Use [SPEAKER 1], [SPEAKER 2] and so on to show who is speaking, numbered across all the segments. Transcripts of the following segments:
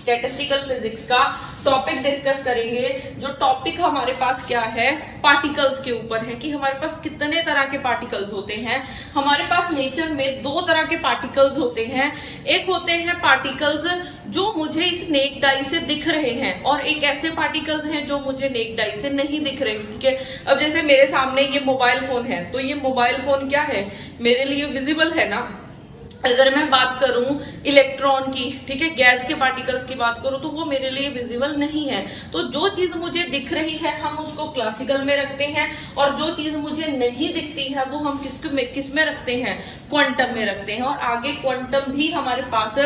[SPEAKER 1] Statistical physics का topic discuss करेंगे। जो टॉपिक हमारे पास क्या है, पार्टिकल्स के ऊपर है कि हमारे पास कितने तरह के पार्टिकल्स होते हैं। हमारे पास नेचर में दो तरह के पार्टिकल्स होते हैं। एक होते हैं पार्टिकल्स जो मुझे इस नेक्ड आई से दिख रहे हैं, और एक ऐसे पार्टिकल्स हैं जो मुझे नेक्ड आई से नहीं दिख रहे। ठीक है, अब जैसे मेरे सामने ये मोबाइल फोन है, तो ये मोबाइल फोन क्या है, मेरे लिए विजिबल है ना। अगर मैं बात करूं इलेक्ट्रॉन की, ठीक है, गैस के पार्टिकल्स की बात करूं, तो वो मेरे लिए विजिबल नहीं है। तो जो चीज मुझे दिख रही है हम उसको क्लासिकल में रखते हैं, और जो चीज मुझे नहीं दिखती है वो हम किस में रखते हैं, क्वांटम में रखते हैं। और आगे क्वांटम भी हमारे पास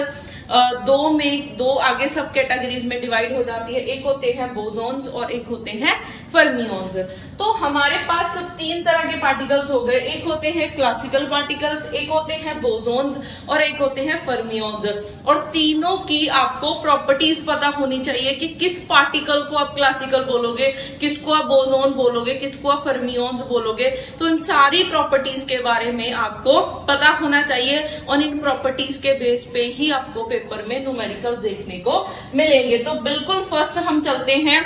[SPEAKER 1] दो आगे सब कैटेगरीज में डिवाइड हो जाती है। एक होते हैं बोसॉन्स और एक होते हैं फर्मियोन्स। तो हमारे पास सब तीन तरह के पार्टिकल्स हो गए। एक होते हैं क्लासिकल पार्टिकल्स, एक होते हैं बोसॉन्स और एक होते हैं फर्मियोन्स। और तीनों की आपको प्रॉपर्टीज पता होनी चाहिए कि किस पार्टिकल को आप क्लासिकल बोलोगे, किसको आप बोसॉन बोलोगे, किसको आप फर्मियोन्स बोलोगे। तो इन सारी प्रॉपर्टीज के बारे में आपको पता होना चाहिए, और इन प्रॉपर्टीज के बेस पे ही आपको पेपर में न्यूमेरिकल देखने को मिलेंगे। तो बिल्कुल फर्स्ट हम चलते हैं,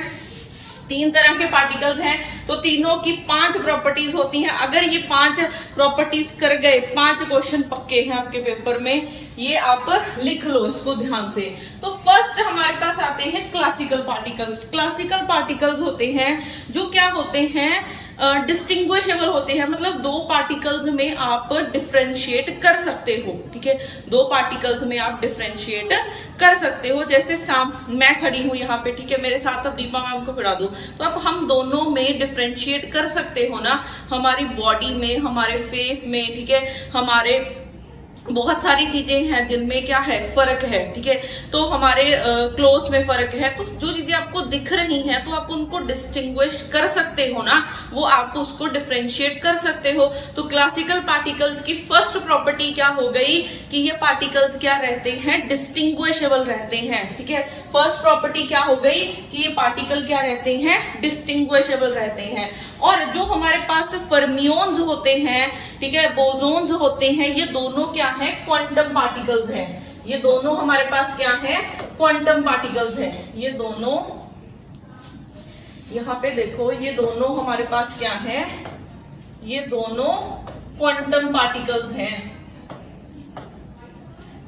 [SPEAKER 1] तीन तरह के पार्टिकल्स हैं, तो तीनों की 5 प्रॉपर्टीज होती हैं। अगर ये 5 प्रॉपर्टीज कर गए, 5 क्वेश्चन पक्के हैं आपके पेपर में, ये आप लिख लो इसको ध्यान से। तो फर्स्ट हमारे पास आते हैं क्लासिकल पार्टिकल्स। क्लासिकल पार्टिकल्स होते हैं जो क्या होते हैं, डिस्टिंग्विशेबल होते हैं, मतलब दो पार्टिकल्स में आप डिफरेंशिएट कर सकते हो। ठीक है, दो पार्टिकल्स में आप डिफरेंशिएट कर सकते हो। जैसे मैं खड़ी हूं यहाँ पे, ठीक है, मेरे साथ अब दीपा मैम को खड़ा दो, तो अब हम दोनों में डिफरेंशिएट कर सकते हो ना, हमारी बॉडी में, हमारे फेस में, ठीक है, हमारे बहुत सारी चीजें हैं जिनमें क्या है, फर्क है। ठीक है, तो हमारे क्लोथ्स में फर्क है। तो जो चीजें आपको दिख रही हैं तो आप उनको डिस्टिंग्विश कर सकते हो ना, वो आप उसको डिफरेंशिएट कर सकते हो। तो क्लासिकल पार्टिकल्स की फर्स्ट प्रॉपर्टी क्या हो गई कि ये पार्टिकल्स क्या रहते हैं, डिस्टिंग्विशेबल रहते हैं। ठीक है, फर्स्ट प्रॉपर्टी क्या हो गई कि ये पार्टिकल क्या रहते हैं, डिस्टिंग्विशेबल रहते हैं। और जो हमारे पास फर्मियोन्स होते हैं, ठीक है, बोसॉन्स होते हैं, ये दोनों क्या है, क्वांटम पार्टिकल्स हैं। ये दोनों हमारे पास क्या है, क्वांटम पार्टिकल्स हैं। ये दोनों, यहाँ पे देखो, ये दोनों हमारे पास क्या है, ये दोनों क्वांटम पार्टिकल्स हैं।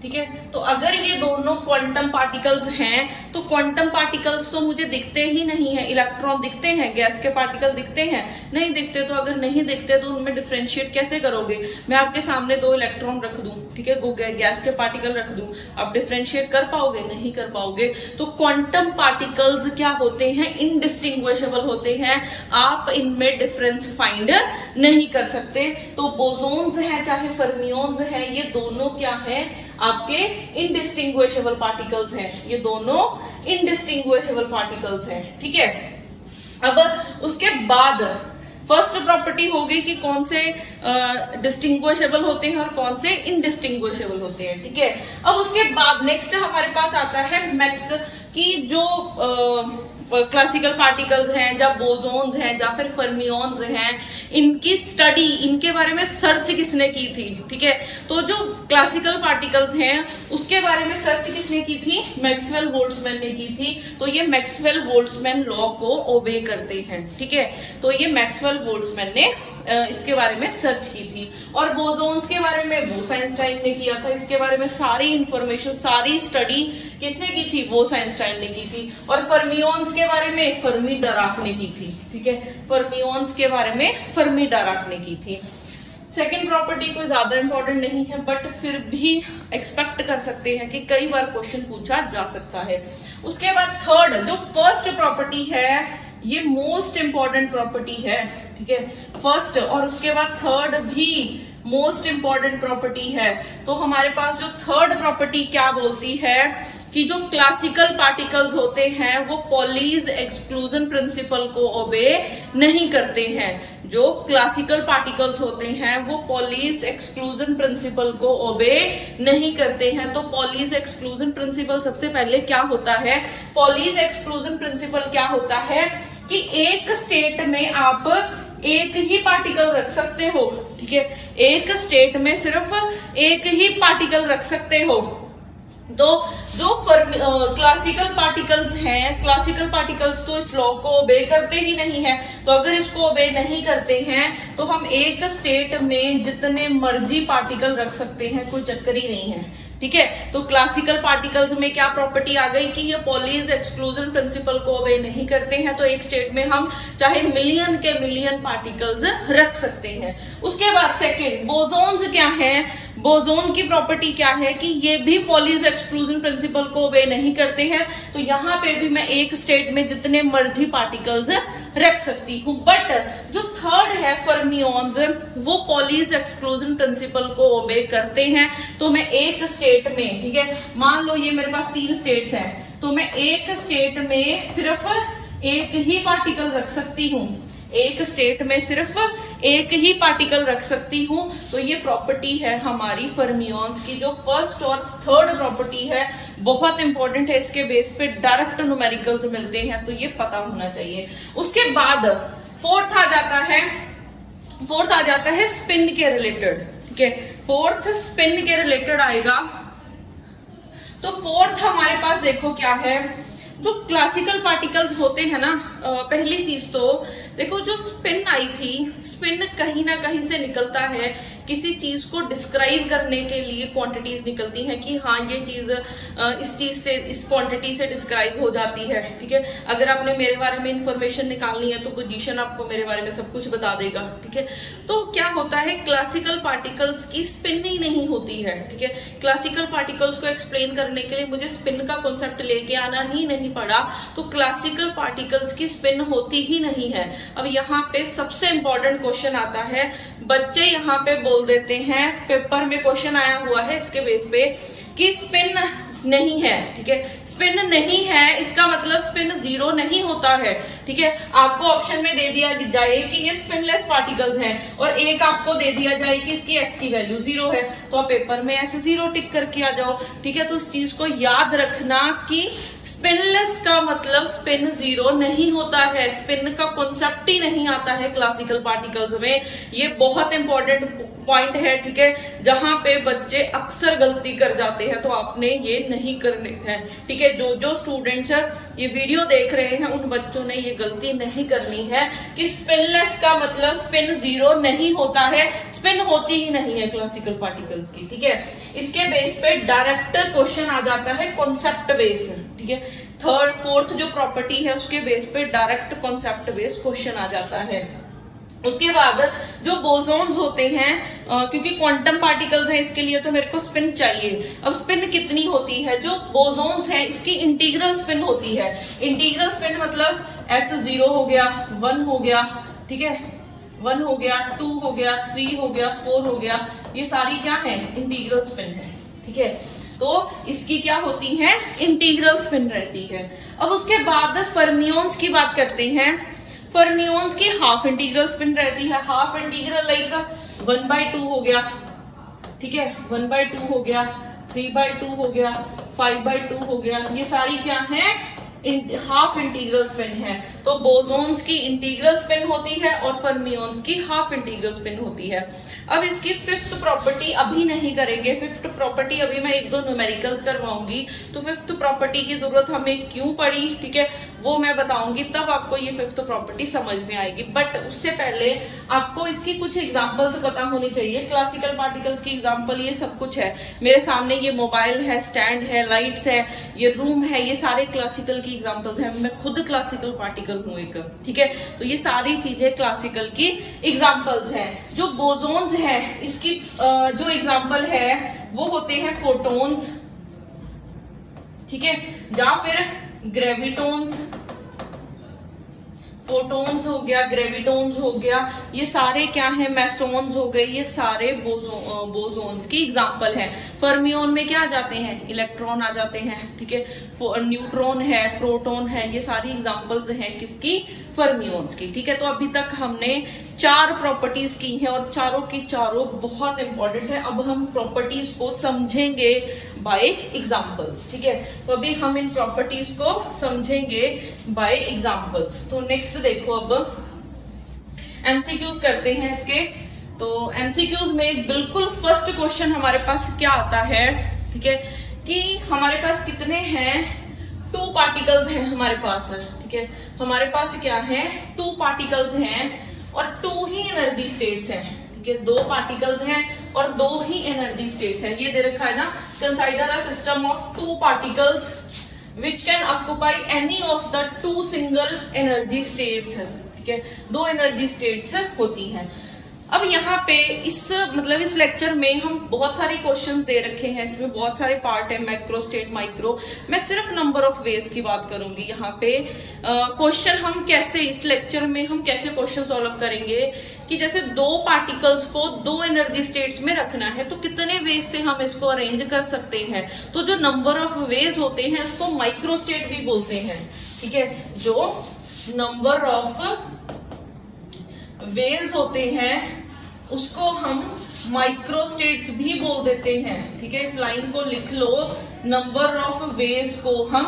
[SPEAKER 1] ठीक है, तो अगर ये दोनों क्वांटम पार्टिकल्स हैं, तो क्वांटम पार्टिकल्स तो मुझे दिखते ही नहीं है। इलेक्ट्रॉन दिखते हैं, गैस के पार्टिकल दिखते हैं, नहीं दिखते। तो अगर नहीं दिखते तो उनमें डिफरेंशिएट कैसे करोगे। मैं आपके सामने 2 इलेक्ट्रॉन रख दूं, ठीक है, गैस के पार्टिकल रख दूं, आप डिफरेंशिएट कर पाओगे, नहीं कर पाओगे। तो क्वांटम पार्टिकल्स क्या होते हैं, इनडिस्टिंग्विशेबल होते हैं, आप इनमें डिफरेंस फाइंड नहीं कर सकते। तो बोसॉन्स हैं चाहे फर्मियोन्स हैं, ये दोनों क्या है, आपके इनडिस्टिंग्विशेबल पार्टिकल्स हैं। ये दोनों इनडिस्टिंग्विशेबल पार्टिकल्स हैं। ठीक है, अब उसके बाद फर्स्ट प्रॉपर्टी होगी कि कौन से डिस्टिंग्विशेबल होते हैं और कौन से इनडिस्टिंग्विशेबल होते हैं। ठीक है, अब उसके बाद नेक्स्ट हमारे पास आता है मैक्स की जो क्लासिकल पार्टिकल्स हैं, या बोसॉन्स हैं, या फिर फर्मियोन्स हैं, इनकी स्टडी, इनके बारे में सर्च किसने की थी। ठीक है, तो जो क्लासिकल पार्टिकल्स हैं उसके बारे में सर्च किसने की थी, मैक्सवेल बोल्ट्जमैन ने की थी। तो ये मैक्सवेल बोल्ट्जमैन लॉ को ओबे करते हैं। ठीक है, तो ये मैक्सवेल बोल्ट्जमैन ने इसके बारे में सर्च की थी। और बोसॉन्स के बारे में बोस-आइंस्टाइन ने किया था। इसके बारे में सारी इंफॉर्मेशन, सारी स्टडी किसने की थी, बोस-आइंस्टाइन ने की थी। और फर्मियोन्स के बारे में फर्मी डायराक ने की थी। ठीक है, फर्मियोन्स के बारे में फर्मी डायराक ने की थी। सेकेंड प्रॉपर्टी कोई ज्यादा इंपॉर्टेंट नहीं है, बट फिर भी एक्सपेक्ट कर सकते हैं कि कई बार क्वेश्चन पूछा जा सकता है। उसके बाद थर्ड, जो फर्स्ट प्रॉपर्टी है, ये मोस्ट इंपॉर्टेंट प्रॉपर्टी है। ठीक है, फर्स्ट और उसके बाद थर्ड भी मोस्ट इंपॉर्टेंट प्रॉपर्टी है। तो हमारे पास जो थर्ड प्रॉपर्टी क्या बोलती है कि जो क्लासिकल पार्टिकल्स होते हैं वो पॉलीज एक्सक्लूजन प्रिंसिपल को ओबे नहीं करते हैं। जो क्लासिकल पार्टिकल्स होते हैं वो पॉलीज एक्सक्लूजन प्रिंसिपल को ओबे नहीं करते हैं। तो पॉलीज एक्सक्लूजन प्रिंसिपल सबसे पहले क्या होता है, पॉलीज एक्सक्लूजन प्रिंसिपल क्या होता है कि एक स्टेट में आप एक ही पार्टिकल रख सकते हो। ठीक है, एक स्टेट में सिर्फ एक ही पार्टिकल रख सकते हो। तो जो क्लासिकल पार्टिकल्स हैं, क्लासिकल पार्टिकल्स तो इस लॉ को ओबे करते ही नहीं है। तो अगर इसको ओबे नहीं करते हैं तो हम एक स्टेट में जितने मर्जी पार्टिकल रख सकते हैं, कोई चक्कर ही नहीं है। ठीक है, तो क्लासिकल पार्टिकल्स में क्या प्रॉपर्टी आ गई कि ये पॉलीज एक्सक्लूजन प्रिंसिपल को ओबे नहीं करते हैं, तो एक स्टेट में हम चाहे मिलियन के मिलियन पार्टिकल्स रख सकते हैं। उसके बाद सेकंड, बोसोन्स क्या है? बोसोन की प्रॉपर्टी क्या है कि ये भी पॉलीज एक्सक्लूजन प्रिंसिपल को ओबे नहीं करते हैं, तो यहां पे भी मैं एक स्टेट में जितने मर्जी पार्टिकल्स रख सकती हूँ। बट जो थर्ड है फर्मियोन्स, वो पॉलीज एक्सक्लूजन प्रिंसिपल को ओबे करते हैं। तो मैं एक स्टेट में, ठीक है, मान लो ये मेरे पास 3 स्टेट्स हैं, तो मैं एक स्टेट में सिर्फ एक ही पार्टिकल रख सकती हूँ, एक स्टेट में सिर्फ एक ही पार्टिकल रख सकती हूं। तो ये प्रॉपर्टी है हमारी फर्मियोन्स की, जो फर्स्ट और थर्ड प्रॉपर्टी है, बहुत इंपॉर्टेंट है। इसके बेस पे डायरेक्ट न्यूमेरिकल्स मिलते हैं, तो ये पता होना चाहिए। उसके बाद फोर्थ आ जाता है स्पिन के रिलेटेड। ठीक है, फोर्थ स्पिन के रिलेटेड आएगा। तो फोर्थ हमारे पास देखो क्या है, जो क्लासिकल पार्टिकल्स होते हैं ना, पहली चीज तो देखो जो स्पिन आई थी, स्पिन कहीं ना कहीं से निकलता है, किसी चीज को डिस्क्राइब करने के लिए क्वांटिटीज निकलती हैं कि हाँ ये चीज इस चीज से, इस क्वांटिटी से डिस्क्राइब हो जाती है। ठीक है, अगर आपने मेरे बारे में इंफॉर्मेशन निकालनी है तो पोजीशन आपको मेरे बारे में सब कुछ बता देगा। ठीक है, तो क्या होता है, क्लासिकल पार्टिकल्स की स्पिन ही नहीं होती है। ठीक है, क्लासिकल पार्टिकल्स को एक्सप्लेन करने के लिए मुझे स्पिन का कॉन्सेप्ट लेके आना ही नहीं पड़ा, तो क्लासिकल पार्टिकल्स की स्पिन होती ही नहीं है। अब यहाँ पे सबसे इंपॉर्टेंट क्वेश्चन आता है, बच्चे यहाँ पे बोल देते हैं, पेपर में क्वेश्चन आया हुआ है इसके बेस पे कि स्पिन नहीं है। ठीक है, स्पिन नहीं है इसका मतलब स्पिन 0 नहीं होता है। ठीक है, आपको ऑप्शन में दे दिया जाए कि ये स्पिनलेस पार्टिकल्स हैं और एक आपको दे दिया जाए कि इसकी s की वैल्यू 0 है, तो आप पेपर में ऐसे 0 टिक करके आ जाओ। ठीक है, तो इस चीज को याद रखना कि स्पिनलेस का मतलब स्पिन 0 नहीं होता है, स्पिन का कॉन्सेप्ट ही नहीं आता है क्लासिकल पार्टिकल्स में। ये बहुत इंपॉर्टेंट पॉइंट है। ठीक है, जहां पे बच्चे अक्सर गलती कर जाते हैं, तो आपने ये नहीं करने हैं। ठीक है, जो स्टूडेंट्स ये वीडियो देख रहे हैं उन बच्चों ने ये गलती नहीं करनी है कि स्पिनलेस का मतलब स्पिन 0 नहीं होता है, स्पिन होती ही नहीं है क्लासिकल पार्टिकल्स की। ठीक है, इसके बेस पे डायरेक्ट क्वेश्चन आ जाता है कॉन्सेप्ट बेस। ठीक है, थर्ड फोर्थ जो प्रॉपर्टी है उसके बेस पे डायरेक्ट कॉन्सेप्ट बेस क्वेश्चन आ जाता है। उसके बाद जो बोसोन्स होते हैं, क्योंकि क्वांटम पार्टिकल्स हैं इसके लिए तो मेरे को स्पिन चाहिए। अब स्पिन कितनी होती है, जो बोसोन्स हैं इसकी इंटीग्रल स्पिन होती है। इंटीग्रल स्पिन मतलब s 0 हो गया, 1 हो गया, ठीक है, 1 हो गया, 2 हो गया, 3 हो गया, 4 हो गया, ये सारी क्या है, इंटीग्रल स्पिन है। ठीक है, तो इसकी क्या होती है, इंटीग्रल स्पिन रहती है। अब उसके बाद फर्मियोन्स की बात करते हैं। फर्मियोन्स की हाफ इंटीग्रल स्पिन रहती है। हाफ इंटीग्रल लाइक 1/2 हो गया, ठीक है, 1/2 हो गया, 3/2 हो गया, 5/2 हो गया, ये सारी क्या है, हाफ इंटीग्रल स्पिन है। तो बोसोन्स की इंटीग्रल स्पिन होती है और फर्मियोन्स की हाफ इंटीग्रल स्पिन होती है। अब इसकी फिफ्थ प्रॉपर्टी अभी नहीं करेंगे, फिफ्थ प्रॉपर्टी अभी मैं 1-2 न्यूमेरिकल्स करवाऊंगी, तो फिफ्थ प्रॉपर्टी की जरूरत हमें क्यों पड़ी, ठीक है, वो मैं बताऊंगी, तब आपको ये फिफ्थ प्रॉपर्टी समझ में आएगी। बट उससे पहले आपको इसकी कुछ एग्जांपल्स पता होनी चाहिए। क्लासिकल पार्टिकल्स की एग्जांपल ये सब कुछ है मेरे सामने, ये मोबाइल है, स्टैंड है, लाइट्स है, ये रूम है, ये सारे क्लासिकल की एग्जांपल्स हैं। मैं खुद क्लासिकल पार्टिकल हूं एक, ठीक है, तो ये सारी चीजें क्लासिकल की एग्जांपल्स हैं। जो बोसोन्स है इसकी जो एग्जांपल है वो होते हैं फोटोन्स, ठीक है, या फिर ग्रेविटोन्स। फोटोन्स हो गया, ग्रेविटोन्स हो गया, ये सारे क्या है, मैसोन्स हो गए, ये सारे बोसोन्स की एग्जांपल है। फर्मियोन में क्या आ जाते हैं, इलेक्ट्रॉन आ जाते हैं, ठीक है, न्यूट्रॉन है, प्रोटॉन है, ये सारी एग्जांपल्स हैं किसकी, फर्मियोन्स की। ठीक है, तो अभी तक हमने 4 प्रॉपर्टीज की हैं और चारों की चारों बहुत इंपॉर्टेंट है। अब हम प्रॉपर्टीज को समझेंगे बाय एग्जांपल्स, ठीक है, तो अभी हम इन प्रॉपर्टीज को समझेंगे बाय एग्जांपल्स। तो नेक्स्ट देखो, अब एमसीक्यूज करते हैं इसके। तो एमसीक्यूज में बिल्कुल फर्स्ट क्वेश्चन हमारे पास क्या आता है, ठीक है, कि हमारे पास कितने हैं, 2 पार्टिकल्स हैं हमारे पास, ठीक है। हमारे पास क्या है, 2 पार्टिकल्स हैं और 2 ही एनर्जी स्टेट्स हैं, ठीक है। 2 पार्टिकल्स हैं और 2 ही एनर्जी स्टेट्स हैं। ये दे रखा है ना, consider a system of 2 particles which can occupy any of the 2 single energy states, ठीक है। 2 एनर्जी स्टेट्स होती हैं। अब यहाँ पे इस लेक्चर में हम बहुत सारे क्वेश्चंस दे रखे हैं, इसमें बहुत सारे पार्ट है, मैक्रो स्टेट, माइक्रो। मैं सिर्फ नंबर ऑफ वेज की बात करूंगी यहाँ पे। क्वेश्चन हम कैसे, इस लेक्चर में हम कैसे क्वेश्चन सॉल्व करेंगे कि जैसे 2 पार्टिकल्स को 2 एनर्जी स्टेट्स में रखना है तो कितने वेज से हम इसको अरेंज कर सकते हैं। तो जो नंबर ऑफ वेज होते हैं उसको माइक्रो स्टेट भी बोलते हैं, ठीक है। जो नंबर ऑफ वेज होते हैं उसको हम माइक्रो स्टेट्स भी बोल देते हैं, ठीक है। इस लाइन को लिख लो, नंबर ऑफ वेज को हम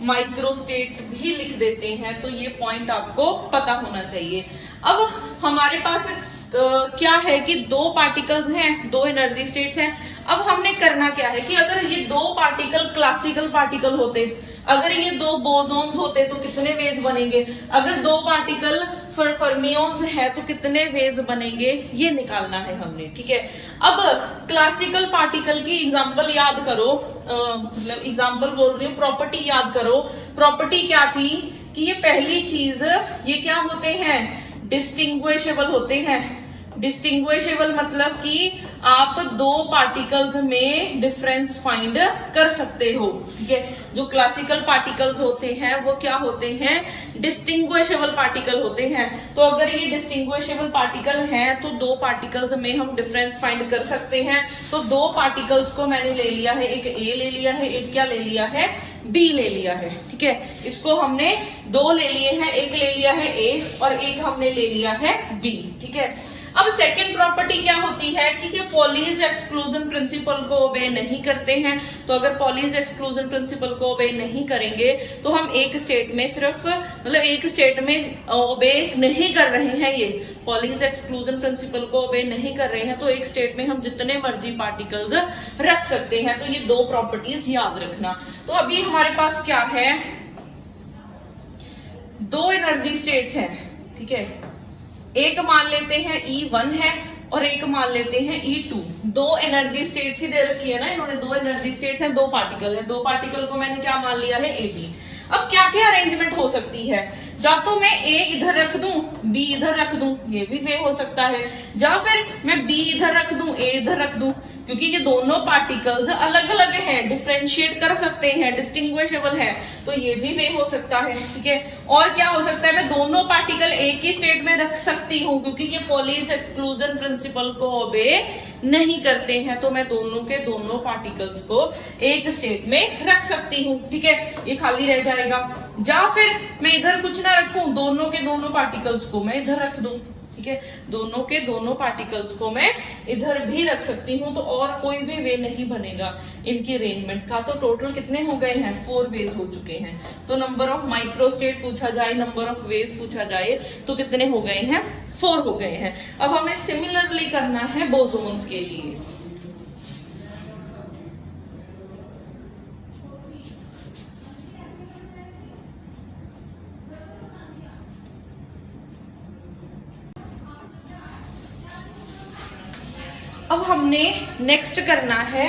[SPEAKER 1] माइक्रो स्टेट भी लिख देते हैं। तो ये पॉइंट आपको पता होना चाहिए। अब हमारे पास क्या है कि 2 पार्टिकल्स हैं, 2 एनर्जी स्टेट्स हैं। अब हमने करना क्या है कि अगर ये 2 पार्टिकल क्लासिकल पार्टिकल होते, अगर ये 2 बोसॉन्स होते तो कितने वेज बनेंगे, अगर 2 पार्टिकल फर्मियोन्स है तो कितने वेज बनेंगे, ये निकालना है हमने, ठीक है। अब क्लासिकल पार्टिकल की एग्जांपल याद करो, मतलब एग्जांपल बोल रही हूँ, प्रॉपर्टी याद करो। प्रॉपर्टी क्या थी कि ये पहली चीज, ये क्या होते हैं, डिस्टिंग्विशेबल होते हैं। डिस्टिंग्विशेबल मतलब कि आप 2 पार्टिकल्स में डिफरेंस फाइंड कर सकते हो, ठीक है। जो क्लासिकल पार्टिकल्स होते हैं वो क्या होते हैं, डिस्टिंग्विशेबल पार्टिकल होते हैं। तो अगर ये डिस्टिंग्विशेबल पार्टिकल हैं तो 2 पार्टिकल्स में हम डिफरेंस फाइंड कर सकते हैं। तो 2 पार्टिकल्स को मैंने ले लिया है, एक ए ले लिया है, एक क्या ले लिया है, बी ले लिया है, ठीक है। इसको हमने 2 ले लिए हैं, एक ले लिया है ए और एक हमने ले लिया है बी, ठीक है। अब सेकंड प्रॉपर्टी क्या होती है कि ये पॉलीज एक्सक्लूजन प्रिंसिपल को ओबे नहीं करते हैं। तो अगर पॉलीज एक्सक्लूजन प्रिंसिपल को ओबे नहीं करेंगे तो हम एक स्टेट में सिर्फ, मतलब एक स्टेट में ओबे नहीं कर रहे हैं, ये पॉलीज एक्सक्लूजन प्रिंसिपल को ओबे नहीं कर रहे हैं तो एक स्टेट में हम जितने मर्जी पार्टिकल्स रख सकते हैं। तो ये 2 प्रॉपर्टीज याद रखना। तो अभी हमारे पास क्या है, 2 एनर्जी स्टेट्स हैं, ठीक है। एक मान लेते हैं E1 है और एक मान लेते हैं E2। 2 एनर्जी स्टेट्स ही दे रखी है ना इन्होंने, 2 एनर्जी स्टेट्स हैं, 2 पार्टिकल है। 2 पार्टिकल को मैंने क्या मान लिया है, AB। अब क्या क्या अरेंजमेंट हो सकती है, या तो मैं A इधर रख दूं, B इधर रख दूं, ये भी वे हो सकता है। या फिर मैं B इधर रख दूं, A इधर रख दूं, क्योंकि ये दोनों पार्टिकल्स अलग अलग हैं, डिफरेंशिएट कर सकते हैं, डिस्टिंग्विशेबल है, तो ये भी वे हो सकता है, ठीक है। और क्या हो सकता है, मैं दोनों पार्टिकल एक ही स्टेट में रख सकती हूँ क्योंकि ये पॉलीज एक्सक्लूजन प्रिंसिपल को ओबे नहीं करते हैं। तो मैं दोनों के दोनों पार्टिकल्स को एक स्टेट में रख सकती हूँ, ठीक है। ये खाली रह जाएगा। या फिर मैं इधर कुछ ना रखूं, दोनों के दोनों पार्टिकल्स को मैं इधर रख दूं, ठीक है। दोनों के दोनों पार्टिकल्स को मैं इधर भी रख सकती हूँ। तो और कोई भी वे नहीं बनेगा इनकी अरेंजमेंट का। तो टोटल कितने हो गए हैं, 4 वेज हो चुके हैं। तो नंबर ऑफ माइक्रो स्टेट पूछा जाए, नंबर ऑफ वेज पूछा जाए तो कितने हो गए हैं, 4 हो गए हैं। अब हमें सिमिलरली करना है बोसोन्स के लिए। अब हमने नेक्स्ट करना है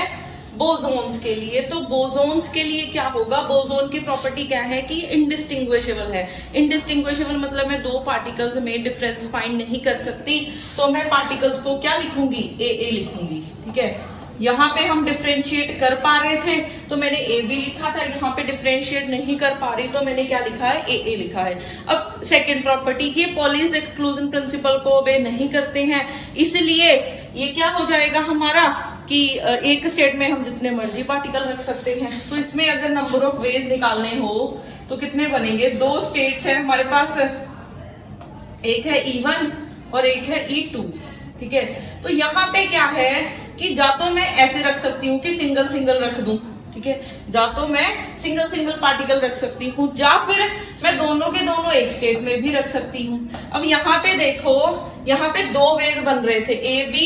[SPEAKER 1] बोसोन्स के लिए। तो बोसोन्स के लिए क्या होगा, बोसोन की प्रॉपर्टी क्या है कि इनडिस्टिंग्विशेबल है। इनडिस्टिंग्विशेबल मतलब मैं 2 पार्टिकल्स में डिफरेंस फाइंड नहीं कर सकती। तो मैं पार्टिकल्स को क्या लिखूंगी, ए लिखूंगी, ठीक है। यहाँ पे हम डिफरेंशिएट कर पा रहे थे तो मैंने ए बी लिखा था, यहाँ पे डिफरेंशिएट नहीं कर पा रही तो मैंने क्या लिखा है, ए लिखा है। अब सेकेंड प्रॉपर्टी की पॉलीज एक्सक्लूजन प्रिंसिपल को ओबे नहीं करते हैं, इसलिए ये क्या हो जाएगा हमारा कि एक स्टेट में हम जितने मर्जी पार्टिकल रख सकते हैं। तो इसमें अगर नंबर ऑफ वेज निकालने हो तो कितने बनेंगे, 2 स्टेट्स है हमारे पास, एक है E1 और एक है E2, ठीक है। तो यहाँ पे क्या है कि या तो मैं ऐसे रख सकती हूँ कि सिंगल सिंगल रख दूं, ठीक है, या तो मैं सिंगल सिंगल पार्टिकल रख सकती हूँ, या फिर मैं दोनों के दोनों एक स्टेट में भी रख सकती हूँ। अब यहाँ पे देखो, यहाँ पे 2 वेज बन रहे थे, ए बी,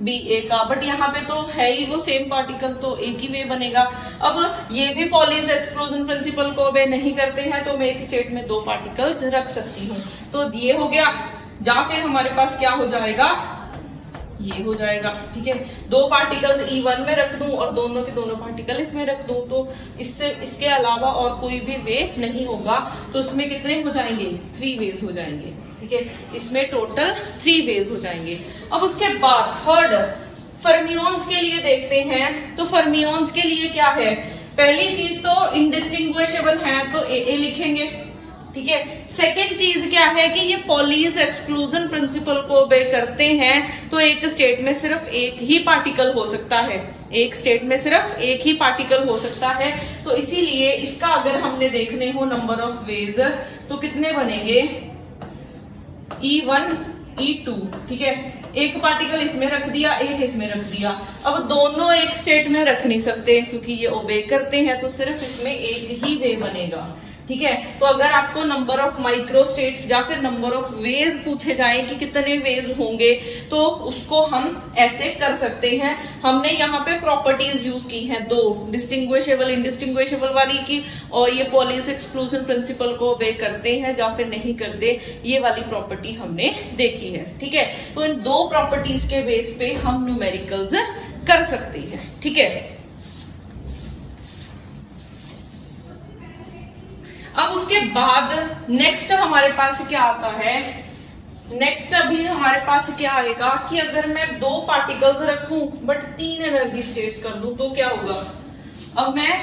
[SPEAKER 1] बी ए का, बट यहाँ पे तो है ही वो सेम पार्टिकल, तो एक ही वे बनेगा। अब ये भी पॉलीज एक्सक्लूजन प्रिंसिपल को ओबे नहीं करते हैं, तो मैं एक स्टेट में दो पार्टिकल्स रख सकती हूँ। तो ये हो गया, या फिर हमारे पास क्या हो जाएगा, ये हो जाएगा, ठीक है। दो पार्टिकल्स E1 में रख दूं और दोनों के दोनों पार्टिकल इसमें रख दूं, तो इससे इसके अलावा और कोई भी वे नहीं होगा। तो इसमें कितने हो जाएंगे, 3 वेज हो जाएंगे, ठीक है। इसमें टोटल 3 वेज हो जाएंगे। अब उसके बाद थर्ड फर्मियोन्स के लिए देखते हैं। तो फर्मियोन्स के लिए क्या है, पहली चीज तो इंडिस्टिंग्विशेबल है, तो ए लिखेंगे, ठीक है। सेकेंड चीज क्या है कि ये पॉलीज एक्सक्लूजन प्रिंसिपल को ओबे करते हैं, तो एक स्टेट में सिर्फ एक ही पार्टिकल हो सकता है, एक स्टेट में सिर्फ एक ही पार्टिकल हो सकता है। तो इसीलिए इसका अगर हमने देखने हो नंबर ऑफ वेज, तो कितने बनेंगे, E1 E2, ठीक है। एक पार्टिकल इसमें रख दिया, एक इसमें रख दिया। अब दोनों एक स्टेट में रख नहीं सकते क्योंकि ये ओबे करते हैं, तो सिर्फ इसमें एक ही वे बनेगा, ठीक है। तो अगर आपको नंबर ऑफ माइक्रो स्टेट्स या फिर नंबर ऑफ वेज पूछे जाएं कि कितने वेज होंगे, तो उसको हम ऐसे कर सकते हैं। हमने यहाँ पे प्रॉपर्टीज यूज की हैं दो, डिस्टिंग्विशेबल इंडिस्टिंग्विशेबल वाली की, और ये पॉलीज एक्सक्लूजन प्रिंसिपल को ओबे करते हैं या फिर नहीं करते, ये वाली प्रॉपर्टी हमने देखी है, ठीक है। तो इन दो प्रॉपर्टीज के बेस पे हम न्यूमेरिकल्स कर सकते हैं, ठीक है। अब उसके बाद नेक्स्ट हमारे पास क्या आता है, नेक्स्ट अभी हमारे पास क्या आएगा कि अगर मैं दो पार्टिकल्स रखूं बट 3 एनर्जी स्टेट्स कर दूं तो क्या होगा। अब मैं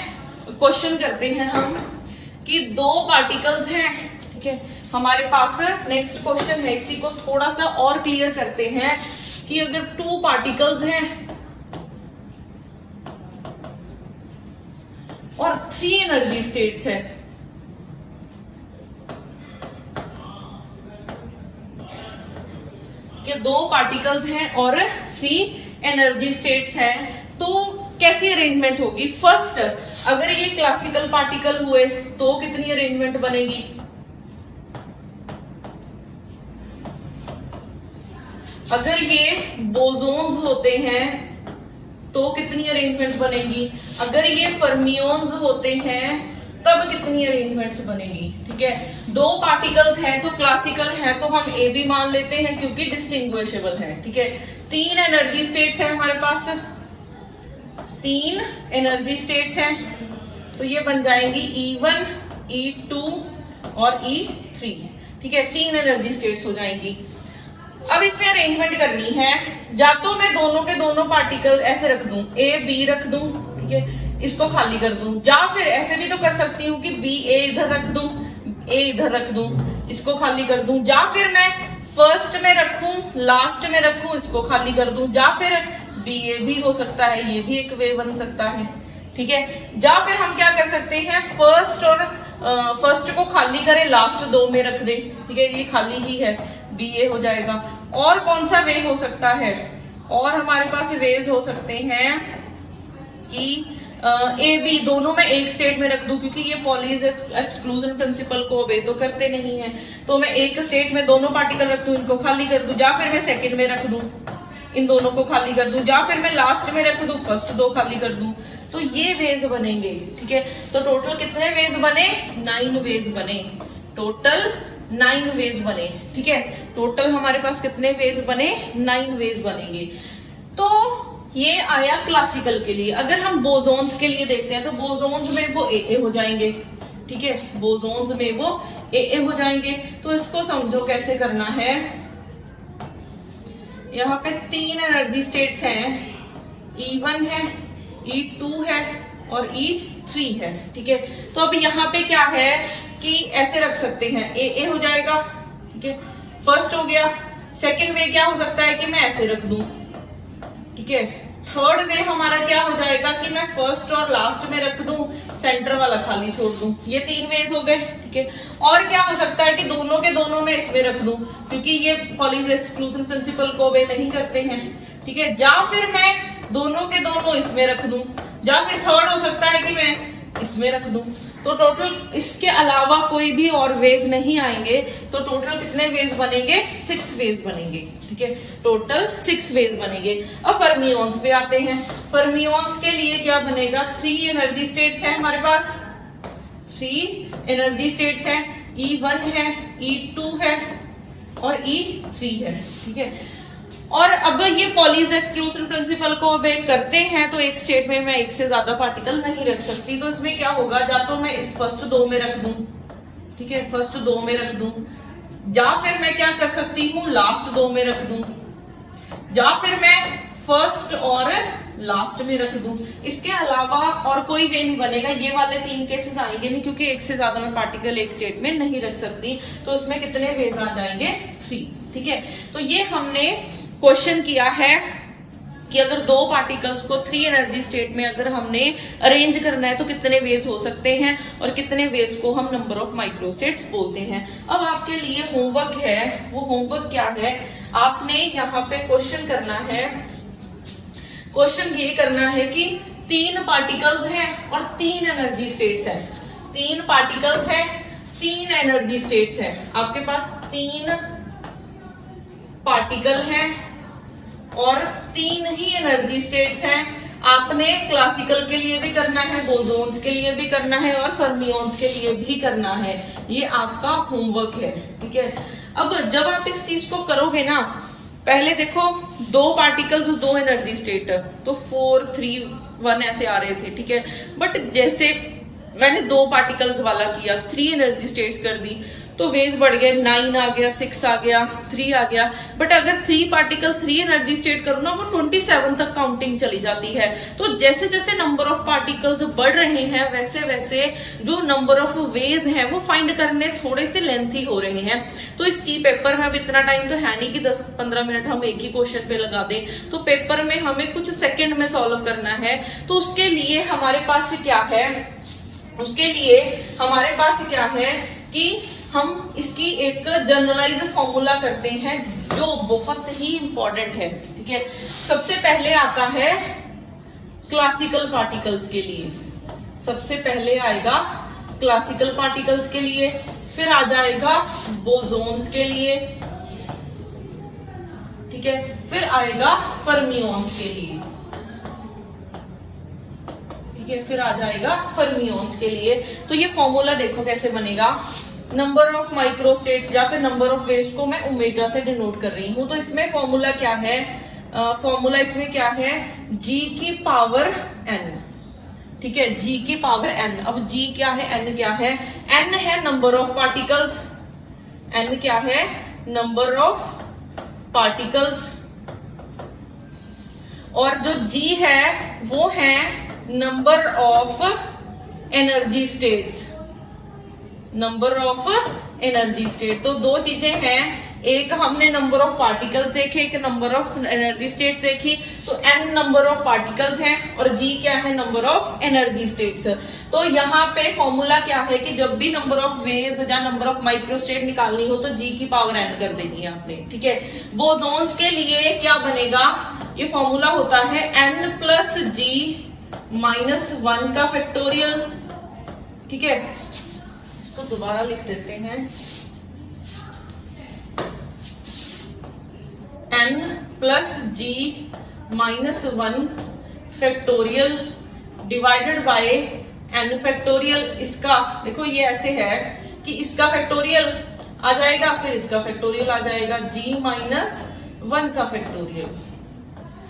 [SPEAKER 1] क्वेश्चन करते हैं हम कि दो पार्टिकल्स हैं, ठीक है, हमारे पास नेक्स्ट क्वेश्चन है, इसी को थोड़ा सा और क्लियर करते हैं कि अगर 2 पार्टिकल्स हैं और 3 एनर्जी स्टेट्स है, कि दो पार्टिकल्स हैं और 3 एनर्जी स्टेट्स हैं, तो कैसी अरेंजमेंट होगी। फर्स्ट, अगर ये क्लासिकल पार्टिकल हुए तो कितनी अरेंजमेंट बनेगी, अगर ये बोसोन्स होते हैं तो कितनी अरेंजमेंट्स बनेगी, अगर ये फर्मियोन्स होते हैं तब कितनी अरेंजमेंट्स बनेगी, ठीक है। दो पार्टिकल्स हैं तो क्लासिकल है, तो हम ए भी मान लेते हैं क्योंकि डिस्टिंग्विशेबल है, ठीक है। 3 एनर्जी स्टेट्स हैं हमारे पास, 3 एनर्जी स्टेट्स हैं, तो ये बन जाएंगी E1 E2 और E3, ठीक है। 3 एनर्जी स्टेट्स हो जाएंगी। अब इसमें अरेंजमेंट करनी है, या तो मैं दोनों के दोनों पार्टिकल ऐसे रख दूं, ए बी रख दूं, ठीक है, इसको खाली कर दूं, या फिर ऐसे भी तो कर सकती हूँ कि बी ए इधर रख दूं, ए इधर रख दूं, इसको खाली कर दूं, या फिर मैं फर्स्ट में रखूं लास्ट में रखूं, इसको खाली कर दूं, या फिर बी ए भी हो सकता है, ये भी एक वे बन सकता है, ठीक है। या फिर हम क्या कर सकते हैं, फर्स्ट को खाली करें, लास्ट 2 में रख दे, ठीक है, ये खाली ही है, बी ए हो जाएगा। और कौन सा वे हो सकता है, और हमारे पास वेज हो सकते हैं कि ए बी दोनों में एक स्टेट में रख दूं, क्योंकि ये पॉलीज एक्सक्लूजन प्रिंसिपल को ओबे तो करते नहीं है, तो मैं एक स्टेट में दोनों पार्टिकल रख दूं, इनको खाली कर दूं, या फिर मैं सेकंड में रख दूं, इन दोनों को खाली कर दूं, या फिर मैं लास्ट में रख दूं, फर्स्ट 2 खाली कर दूं, तो ये वेज बनेंगे, ठीक है। तो टोटल कितने वेज बने, 9 वेज बने, टोटल 9 वेज बने, ठीक है। टोटल हमारे पास कितने वेज बने, 9 वेज बनेंगे। तो ये आया क्लासिकल के लिए। अगर हम बोसोन्स के लिए देखते हैं तो बोसोन्स में वो ए हो जाएंगे, ठीक है, बोसोन्स में वो ए हो जाएंगे। तो इसको समझो कैसे करना है। यहाँ पे 3 एनर्जी स्टेट्स हैं, E1 है, E2 है और E3 है, ठीक है। तो अब यहाँ पे क्या है कि ऐसे रख सकते हैं, ए हो जाएगा, ठीक है, फर्स्ट हो गया। सेकंड वे क्या हो सकता है कि मैं ऐसे रख दूं, ठीक है। थर्ड वे हमारा क्या हो जाएगा कि मैं फर्स्ट और लास्ट में रख दूं, सेंटर वाला खाली छोड़ दूं। ये 3 वेज हो गए, ठीक है। और क्या हो सकता है कि दोनों के दोनों में इसमें रख दूं, क्योंकि ये पॉलीज एक्सक्लूजन प्रिंसिपल को ओबे नहीं करते हैं, ठीक है। या फिर मैं दोनों के दोनों इसमें रख दूं, या फिर थर्ड हो सकता है कि मैं इसमें रख दूं। तो टोटल इसके अलावा कोई भी और वेज नहीं आएंगे, तो टोटल कितने वेज बनेंगे? 6 वेज बनेंगे, ठीक है, टोटल 6 वेज बनेंगे। अब फर्मियोन्स पे आते हैं। फर्मियोन्स के लिए क्या बनेगा? 3 एनर्जी स्टेट्स है हमारे पास, 3 एनर्जी स्टेट्स है, E1 है, E2 है और E3 है, ठीक है। और अब ये पॉलीज एक्सक्लूजन प्रिंसिपल को obey करते हैं, तो एक स्टेट में मैं एक से ज्यादा पार्टिकल नहीं रख सकती, तो इसमें क्या होगा, या तो मैं इस फर्स्ट 2 में रख दूं, ठीक है, फर्स्ट 2 में रख दूं, या फिर मैं क्या कर सकती हूँ, लास्ट 2 में रख दूं, या फिर मैं फर्स्ट और लास्ट में रख दूं। इसके अलावा और कोई वे नहीं बनेगा। ये वाले 3 केसेस आएंगे नहीं, क्योंकि एक से ज्यादा मैं पार्टिकल एक स्टेट में नहीं रख सकती, तो इसमें कितने वेज आ जाएंगे? 3, ठीक है। तो ये हमने क्वेश्चन किया है कि अगर 2 पार्टिकल्स को 3 एनर्जी स्टेट में अगर हमने अरेंज करना है तो कितने वेज हो सकते हैं, और कितने वेज को हम नंबर ऑफ माइक्रोस्टेट्स बोलते हैं। अब आपके लिए होमवर्क है, वो होमवर्क क्या है, आपने यहाँ पे क्वेश्चन करना है। क्वेश्चन ये करना है कि 3 पार्टिकल्स हैं और 3 एनर्जी स्टेट्स हैं। 3 पार्टिकल्स हैं, 3 एनर्जी स्टेट्स हैं। आपके पास 3 पार्टिकल हैं और 3 ही एनर्जी स्टेट्स हैं। आपने क्लासिकल के लिए भी करना है, बोसोन्स के लिए भी करना है और फर्मियोन्स के लिए भी करना है। ये आपका होमवर्क है, ठीक है। अब जब आप इस चीज को करोगे ना, पहले देखो 2 पार्टिकल्स 2 एनर्जी स्टेट, तो 4 3 1 ऐसे आ रहे थे, ठीक है। बट जैसे मैंने 2 पार्टिकल्स वाला किया, 3 एनर्जी स्टेट्स कर दी, तो वेज बढ़ गए, 9 आ गया, 6 आ गया, 3 आ गया। बट अगर 3 पार्टिकल 3 एनर्जी स्टेट करूँ ना, वो 27 तक काउंटिंग चली जाती है। तो जैसे जैसे नंबर ऑफ पार्टिकल्स बढ़ रहे हैं, वैसे वैसे जो नंबर ऑफ वेज हैं वो फाइंड करने थोड़े से लेंथी हो रहे हैं। तो इस पेपर में अब इतना टाइम तो है नहीं कि 10-15 मिनट हम एक ही क्वेश्चन पे लगा दें, तो पेपर में हमें कुछ सेकेंड में सॉल्व करना है। तो उसके लिए हमारे पास क्या है, उसके लिए हमारे पास क्या है कि हम इसकी एक जनरलाइज फॉर्मूला करते हैं जो बहुत ही इंपॉर्टेंट है, ठीक है। सबसे पहले आता है क्लासिकल पार्टिकल्स के लिए, सबसे पहले आएगा क्लासिकल पार्टिकल्स के लिए, फिर आ जाएगा बोसोन्स के लिए, ठीक है, फिर आएगा फर्मियोन्स के लिए, ठीक है, फिर आ जाएगा फर्मियोन्स के लिए। तो ये फॉर्मूला देखो कैसे बनेगा। नंबर ऑफ माइक्रोस्टेट्स या फिर नंबर ऑफ वेव्स को मैं ओमेगा से डिनोट कर रही हूं। तो इसमें फॉर्मूला क्या है, फॉर्मूला इसमें क्या है, g की पावर n, ठीक है, g की पावर n। अब g क्या है, n क्या है, n है नंबर ऑफ पार्टिकल्स, n क्या है, नंबर ऑफ पार्टिकल्स, और जो g है वो है number of energy states, number of energy state. तो 2 चीजें हैं, एक हमने नंबर ऑफ पार्टिकल्स देखे, एक नंबर ऑफ एनर्जी स्टेट्स देखी। तो n नंबर ऑफ पार्टिकल्स हैं और g क्या है, नंबर ऑफ एनर्जी स्टेट्स। तो यहाँ पे फॉर्मूला क्या है कि जब भी नंबर ऑफ वेज या नंबर ऑफ माइक्रोस्टेट निकालनी हो तो g की पावर n कर देनी है आपने, ठीक है। बोसोन्स के लिए क्या बनेगा, ये फॉर्मूला होता है n प्लस g माइनस 1 का फैक्टोरियल, ठीक है। तो दोबारा लिख देते हैं, n plus g minus 1 factorial divided by n factorial. इसका देखो ये ऐसे है कि इसका फैक्टोरियल आ जाएगा, फिर इसका फैक्टोरियल आ जाएगा, g माइनस 1 का फैक्टोरियल,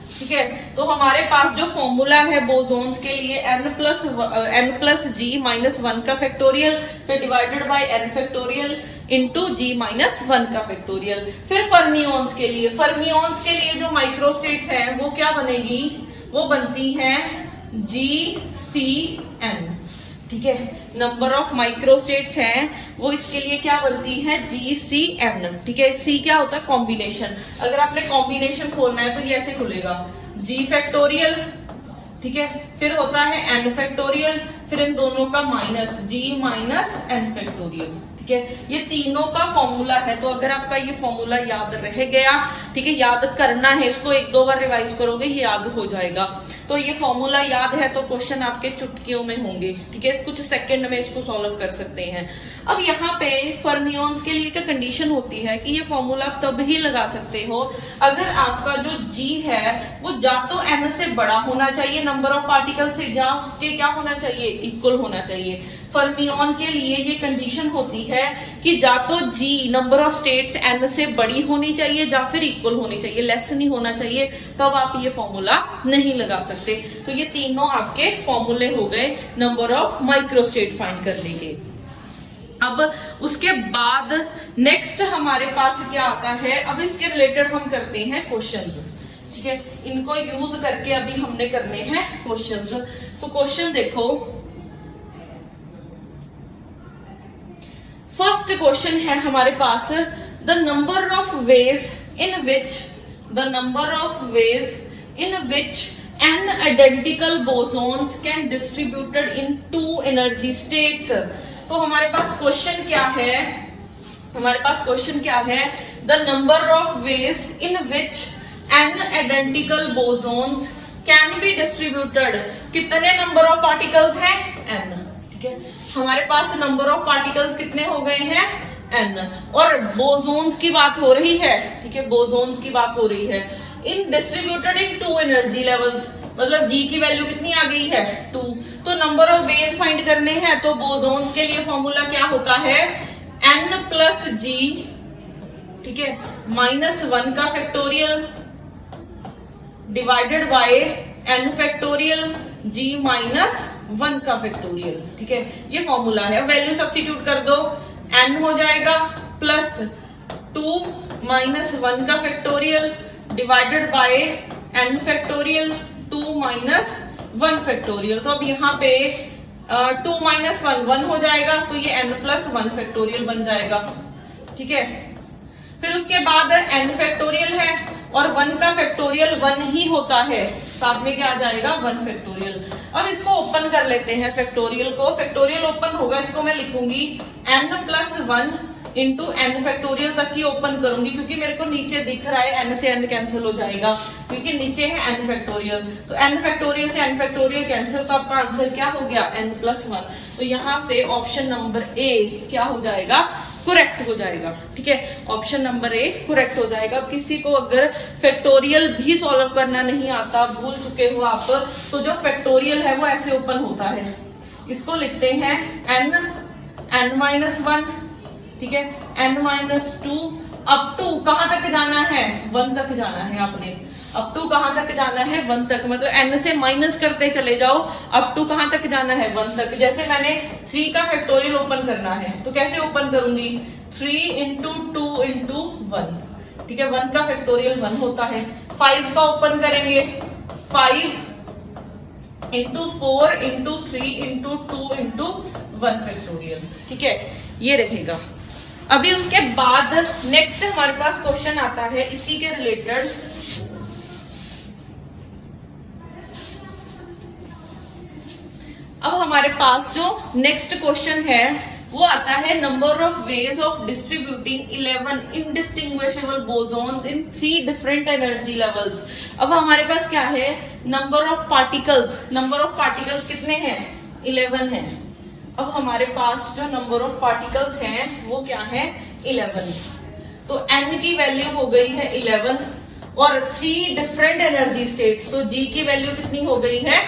[SPEAKER 1] ठीक है। तो हमारे पास जो फॉर्मूला है बोसोन्स के लिए n प्लस g माइनस 1 का फैक्टोरियल, फिर divided by n factorial into g minus 1 का फैक्टोरियल। फिर फर्मियोन्स के लिए, फर्मियोन्स के लिए जो माइक्रोस्टेट्स हैं वो क्या बनेगी, वो बनती है GCN, ठीक है। नंबर ऑफ माइक्रोस्टेट्स हैं वो इसके लिए क्या बनती है, GCN, ठीक है। C क्या होता है, कॉम्बिनेशन। अगर आपने कॉम्बिनेशन खोलना है तो ये ऐसे खुलेगा, G फैक्टोरियल, ठीक है, फिर होता है n फैक्टोरियल, फिर इन दोनों का minus, G minus n factorial, ठीक है, ये तीनों का फॉर्मूला है। तो अगर आपका ये फॉर्मूला याद रह गया, ठीक है, याद करना है इसको, एक दो बार रिवाइज करोगे ये याद हो जाएगा। तो ये फॉर्मूला याद है तो क्वेश्चन आपके चुटकियों में होंगे, ठीक है, कुछ सेकंड में इसको सॉल्व कर सकते हैं। अब यहाँ पे फर्मियोन्स के लिए क्या कंडीशन होती है कि ये फॉर्मूला तब ही लगा सकते हो अगर आपका जो जी है वो या तो n से बड़ा होना चाहिए नंबर ऑफ पार्टिकल से, या उसके क्या होना चाहिए, इक्वल होना चाहिए। फर्मियोन के लिए ये कंडीशन होती है कि या तो जी नंबर ऑफ स्टेट्स n से बड़ी होनी चाहिए या फिर इक्वल होनी चाहिए, लेस नहीं होना चाहिए, तब आप ये फॉर्मूला नहीं लगा सकते। तो ये तीनों आपके फॉर्मूले हो गए नंबर ऑफ माइक्रोस्टेट फाइंड करने के। अब उसके बाद नेक्स्ट हमारे पास क्या आता है, अब इसके रिलेटेड हम करते हैं क्वेश्चन, ठीक है, इनको यूज करके अभी हमने करने हैं क्वेश्चंस। तो क्वेश्चन देखो, फर्स्ट क्वेश्चन है हमारे पास, the number of ways in which n identical bosons can distributed in two energy states। तो हमारे पास क्वेश्चन क्या है, the number of ways in which n identical bosons can be distributed. कितने number of particles हैं, n, ठीक है, हमारे पास number of particles कितने हो गए हैं, n, और बोसोन्स की बात हो रही है, ठीक है, बोसोन्स की बात हो रही है। इन distributed in two energy levels, मतलब G की वैल्यू कितनी आ गई है, 2। तो नंबर ऑफ वेज फाइंड करने हैं तो बोसोन्स के लिए फॉर्मूला क्या होता है, n प्लस जी, ठीक है, -1 का factorial divided by n factorial g -1 का फैक्टोरियल, ठीक है, ये फॉर्मूला है। वैल्यू सब्स्टिट्यूट कर दो, n हो जाएगा प्लस 2 -1 का factorial divided by n factorial 2 -1 factorial. तो अब यहाँ पे 2 -1 1 हो जाएगा, तो ये n प्लस 1 फैक्टोरियल बन जाएगा, ठीक है। फिर उसके बाद n फैक्टोरियल है और 1 का फैक्टोरियल 1 ही होता है, साथ में क्या आ जाएगा, 1 फैक्टोरियल। अब इसको ओपन कर लेते हैं फैक्टोरियल को, फैक्टोरियल ओपन होगा, इसको मैं लिखूंगी n plus 1 into n factorial तक ही ओपन करूंगी, क्योंकि मेरे को नीचे दिख रहा है n से n कैंसिल हो जाएगा, क्योंकि नीचे है n फैक्टोरियल। तो n फैक्टोरियल से n फैक्टोरियल कैंसिल, तो आपका आंसर क्या हो गया, n प्लस 1। तो यहाँ से ऑप्शन नंबर ए क्या हो जाएगा, करेक्ट हो जाएगा, ठीक है, ऑप्शन नंबर ए करेक्ट हो जाएगा। अब किसी को अगर फैक्टोरियल भी सॉल्व करना नहीं आता, भूल चुके हो आप, तो जो फैक्टोरियल है वो ऐसे ओपन होता है, इसको लिखते हैं n-1, ठीक है, n-2 अप टू कहां तक जाना है, 1 तक जाना है आपने, अप टू कहां तक जाना है, 1 तक, मतलब n से माइनस करते चले जाओ, अप टू कहां तक जाना है, 1 तक। जैसे मैंने 3 का फैक्टोरियल ओपन करना है तो कैसे ओपन करूंगी, 3 इंटू 2 इंटू 1, ठीक है, 1 का फैक्टोरियल 1 होता है। 5 का ओपन करेंगे, 5 into 4 into 3 into 2 into 1 factorial, ठीक है, ये रहेगा। अभी उसके बाद नेक्स्ट हमारे पास क्वेश्चन आता है इसी के रिलेटेड, अब हमारे पास जो नेक्स्ट क्वेश्चन है वो आता है number of ways of distributing 11 indistinguishable bosons in 3 different energy levels. अब हमारे पास क्या है, नंबर ऑफ पार्टिकल्स कितने हैं, 11 है। अब हमारे पास जो नंबर ऑफ पार्टिकल्स हैं वो क्या है, 11। तो n की वैल्यू हो गई है 11 और 3 डिफरेंट एनर्जी स्टेट्स, तो g की वैल्यू कितनी हो गई है,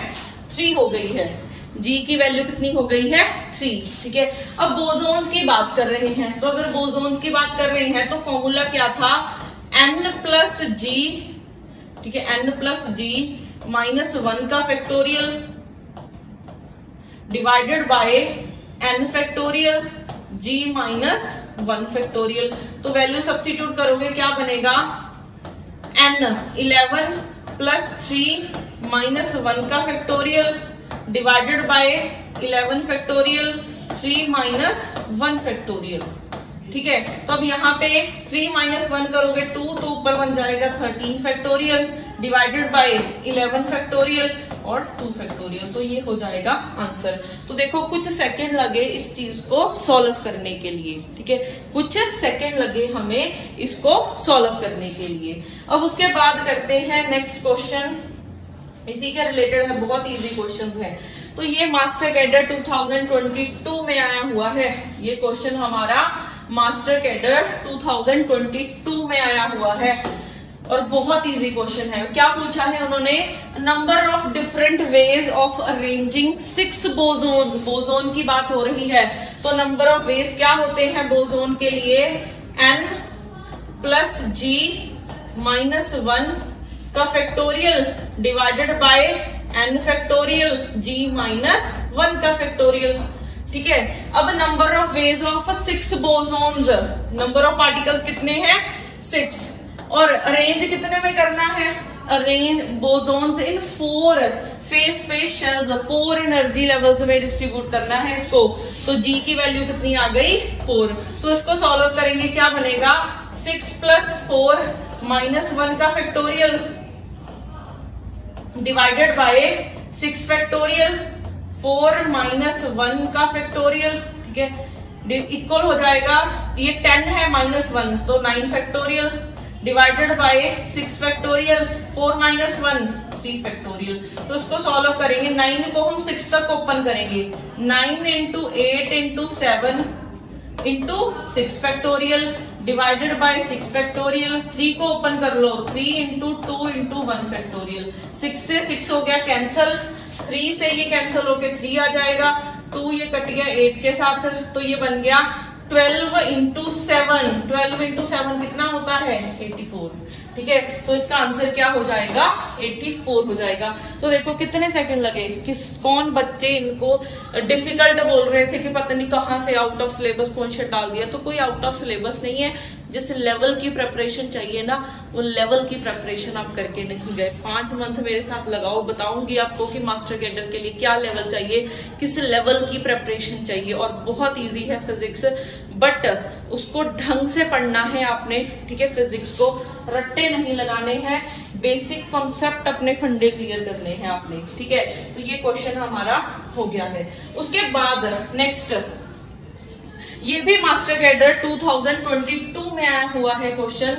[SPEAKER 1] 3 हो गई है, g की वैल्यू कितनी हो गई है, 3, ठीक है। अब बोसोन्स की बात कर रहे हैं, तो अगर बोसोन्स की बात कर रहे हैं तो फॉर्मूला क्या था, n प्लस g, ठीक है, n प्लस g -1 का factorial divided by n factorial g -1 factorial. तो वैल्यू सब्स्टिट्यूट करोगे क्या बनेगा, n 11 प्लस 3 -1 का factorial divided bye 11 factorial 3 -1 factorial, ठीक है। तो अब यहाँ पे 3 -1 करोगे 2, तो ऊपर बन जाएगा 13 फैक्टोरियल डिवाइडेड बाय 11 फैक्टोरियल, और 2 फैक्टोरियल। तो ये हो जाएगा आंसर। तो देखो कुछ सेकंड लगे इस चीज को सॉल्व करने के लिए, ठीक है, कुछ सेकंड लगे हमें इसको सॉल्व करने के लिए। अब उसके बाद करते हैं नेक्स्ट क्वेश्चन, इसी के रिलेटेड है, बहुत इजी क्वेश्चन है। तो ये मास्टर कैडर 2022 में आया हुआ है, ये क्वेश्चन हमारा मास्टर कैडर 2022 में आया हुआ है और बहुत इजी क्वेश्चन है। क्या पूछा है उन्होंने, number of different ways of arranging 6 bosons, boson की बात हो रही है। तो नंबर ऑफ वेज क्या होते हैं बोसोन के लिए, n प्लस g माइनस 1 का factorial divided by n factorial g minus 1 का फैक्टोरियल, ठीक है। अब number of ways of 6 bosons, number of particles कितने हैं 6, और अरेंज कितने में करना है, arrange bosons in 4 phase space shells, 4 energy levels में डिस्ट्रीब्यूट करना है इसको। तो g की वैल्यू कितनी आ गई 4। तो इसको सॉल्व करेंगे, क्या बनेगा 6 प्लस 4 माइनस 1 का factorial divided bye 6 factorial 4 minus 1 का फैक्टोरियल, ठीक है, इक्वल हो जाएगा, ये 10 है माइनस 1 तो 9 factorial divided bye 6 factorial 4 minus 1 3 factorial. तो इसको सॉल्व करेंगे, 9 को हम 6 तक ओपन करेंगे, 9 into 8 into 7 into 6 factorial divided bye 6 factorial, 3 को ओपन कर लो, 3 इंटू 2 इंटू 1 फैक्टोरियल, 6 से 6 हो गया कैंसल, 3 से ये कैंसल होके 3 आ जाएगा, 2 ये कट गया 8 के साथ, तो ये बन गया 12 इंटू 7, 12 इंटू 7 कितना होता है 84, ठीक है। तो इसका आंसर क्या हो जाएगा 84 हो जाएगा। तो देखो कितने सेकंड लगे, किस कौन बच्चे इनको डिफिकल्ट बोल रहे थे कि पता नहीं कहाँ से आउट ऑफ सिलेबस क्वेश्चन डाल दिया। तो कोई आउट ऑफ सिलेबस नहीं है, जिस लेवल की प्रिपरेशन चाहिए ना वो लेवल की प्रिपरेशन आप करके नहीं गए। 5 मंथ मेरे साथ लगाओ, बताऊंगी आपको कि मास्टर कैडर के लिए क्या लेवल चाहिए, किस लेवल की प्रिपरेशन चाहिए। और बहुत इजी है फिजिक्स, बट उसको ढंग से पढ़ना है आपने, ठीक है। फिजिक्स को रट्टे नहीं लगाने हैं, बेसिक कॉन्सेप्ट अपने फंडे क्लियर करने हैं आपने, ठीक है। तो ये क्वेश्चन हमारा हो गया है। उसके बाद नेक्स्ट, ये भी मास्टर कैडर 2022 में आया हुआ है क्वेश्चन।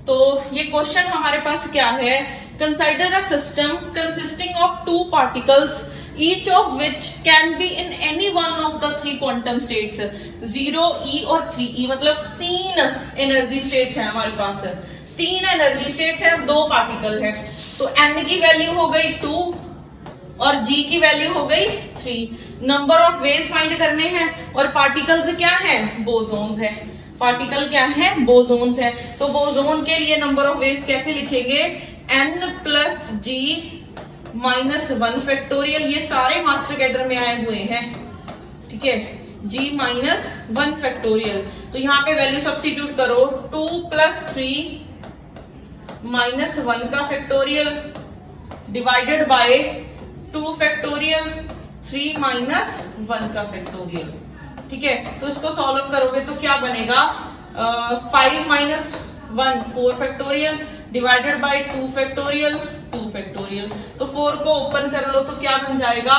[SPEAKER 1] तो ये क्वेश्चन हमारे पास क्या है, consider a system consisting of 2 particles each of which can be in any one of the 3 quantum states 0, E और 3E, मतलब 3 एनर्जी स्टेट्स है हमारे पास, 3 एनर्जी स्टेट्स है, 2 पार्टिकल है। तो n की वैल्यू हो गई 2 और g की वैल्यू हो गई 3। नंबर ऑफ वेज फाइंड करने हैं और पार्टिकल्स क्या है बोसोन्स है, पार्टिकल क्या है बोसोन्स है। तो बोसोन के लिए नंबर ऑफ वेज कैसे लिखेंगे, n plus g minus 1 factorial, ये सारे मास्टर कैडर में आए हुए हैं, ठीक है, g माइनस 1 फैक्टोरियल। तो यहाँ पे वैल्यू सब्स्टिट्यूट करो, 2 प्लस 3 माइनस 1 का factorial divided bye 2 factorial 3 minus 1 का फैक्टोरियल, ठीक है। तो इसको सॉल्व करोगे तो क्या बनेगा, 5 minus 1 4 factorial divided bye 2 factorial 2 factorial. तो 4 को ओपन कर लो तो क्या बन जाएगा,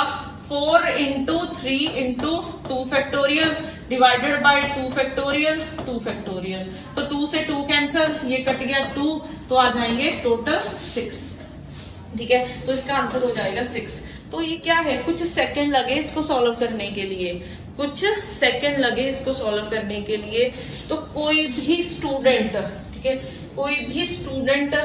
[SPEAKER 1] 4 into 3 into 2 factorial divided bye 2 factorial 2 factorial. तो 2 से 2 कैंसिल, ये कट गया 2, तो आ जाएंगे टोटल 6, ठीक है। तो इसका आंसर हो जाएगा 6। तो ये क्या है, कुछ सेकंड लगे इसको सॉल्व करने के लिए, कुछ सेकंड लगे इसको सॉल्व करने के लिए। तो कोई भी स्टूडेंट, ठीक है, कोई भी स्टूडेंट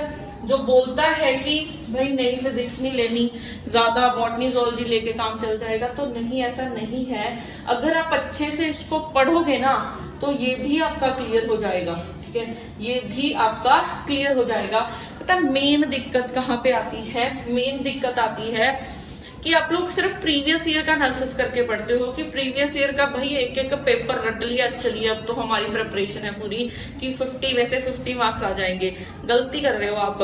[SPEAKER 1] जो बोलता है कि भाई नहीं फिजिक्स नहीं लेनी, ज्यादा बॉटनी जोलॉजी लेके काम चल जाएगा, तो नहीं, ऐसा नहीं है। अगर आप अच्छे से इसको पढ़ोगे ना तो ये भी आपका क्लियर हो जाएगा, ठीक है, ये भी आपका क्लियर हो जाएगा। पता मेन दिक्कत कहाँ पे आती है, मेन दिक्कत आती है कि आप लोग सिर्फ प्रीवियस ईयर का एनालिसिस करके पढ़ते हो कि प्रीवियस ईयर का भाई एक एक पेपर रट लिया, चलिए अब तो हमारी प्रिपरेशन है पूरी कि 50 में से 50 मार्क्स आ जाएंगे। गलती कर रहे हो आप।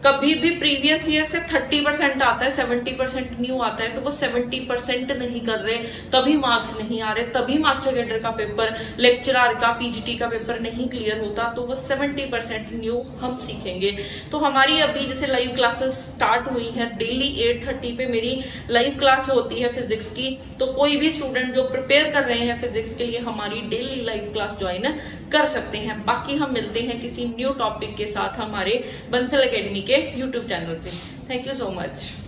[SPEAKER 1] कभी भी प्रीवियस ईयर से 30% आता है, 70% न्यू आता है, तो वो 70% नहीं कर रहे, तभी मार्क्स नहीं आ रहे, तभी मास्टर कैडर का पेपर, लेक्चरर का, पीजीटी का पेपर नहीं क्लियर होता, तो वो 70% न्यू हम सीखेंगे। तो हमारी अभी जैसे लाइव क्लासेस स्टार्ट हुई है, डेली 8:30 पे मेरी लाइव क्लास होती है फिजिक्स की। तो कोई भी स्टूडेंट जो प्रिपेयर कर रहे हैं फिजिक्स के लिए हमारी डेली लाइव क्लास ज्वाइन कर सकते हैं। बाकी हम मिलते हैं किसी न्यू टॉपिक के साथ हमारे बंसल एकेडमी के यूट्यूब चैनल पे। Thank you so much.